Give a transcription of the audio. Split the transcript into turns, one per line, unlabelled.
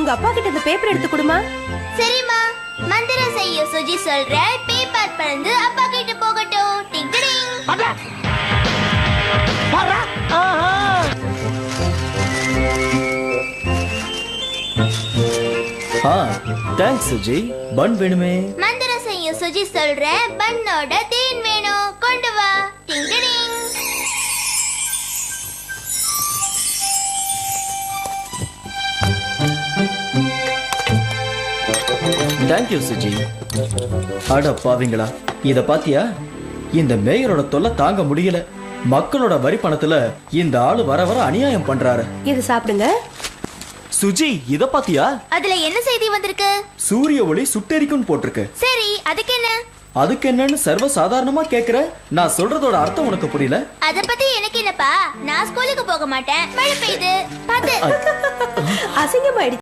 உங்க அப்பா கிட்ட இந்த பேப்பர் எடுத்து கொடுமா.
சரிம்மா, மந்திரம் செய்ய சுஜி சொல்றேன். பேப்பர் பறந்து அப்பா கிட்ட போகட்டும். டிங் டிங்.
தேங்க்ஸ் சுஜி. பன் வேணுமே?
மந்திரம் செய்ய சுஜி சொல்றேன். பன்னோட தேன் வேணும். கொண்டு வா. டிங் டிங்.
தேங்க்யூ சுஜி. அட பாவிங்களா, இத பாத்தியா? இந்த மேயரோட தொல்லை தாங்க முடியல. மக்களோட வரி பணத்துல இந்த ஆளு வர வர அநியாயம் பண்றாரு.
இது சாப்பிடுங்க.
சுஜி, இத பாத்தியா?
அதுல என்ன செய்தி வந்திருக்கு?
சூரிய ஒளி சுட்டெரிக்கும் போட்டிருக்கு.
சரி, அதுக்கு என்ன?
அதுக்கு என்னன்னு சர்வ சாதாரணமா கேக்குற? நான் சொல்றதோட அர்த்தம் உனக்கு புரியல?
அத பத்தி எனக்கு என்னப்பா? நான் ஸ்கூலுக்கு போக மாட்டேன். மழை பெய்யுது. பாத்து.
அசிங்கமாயிடுச்சு.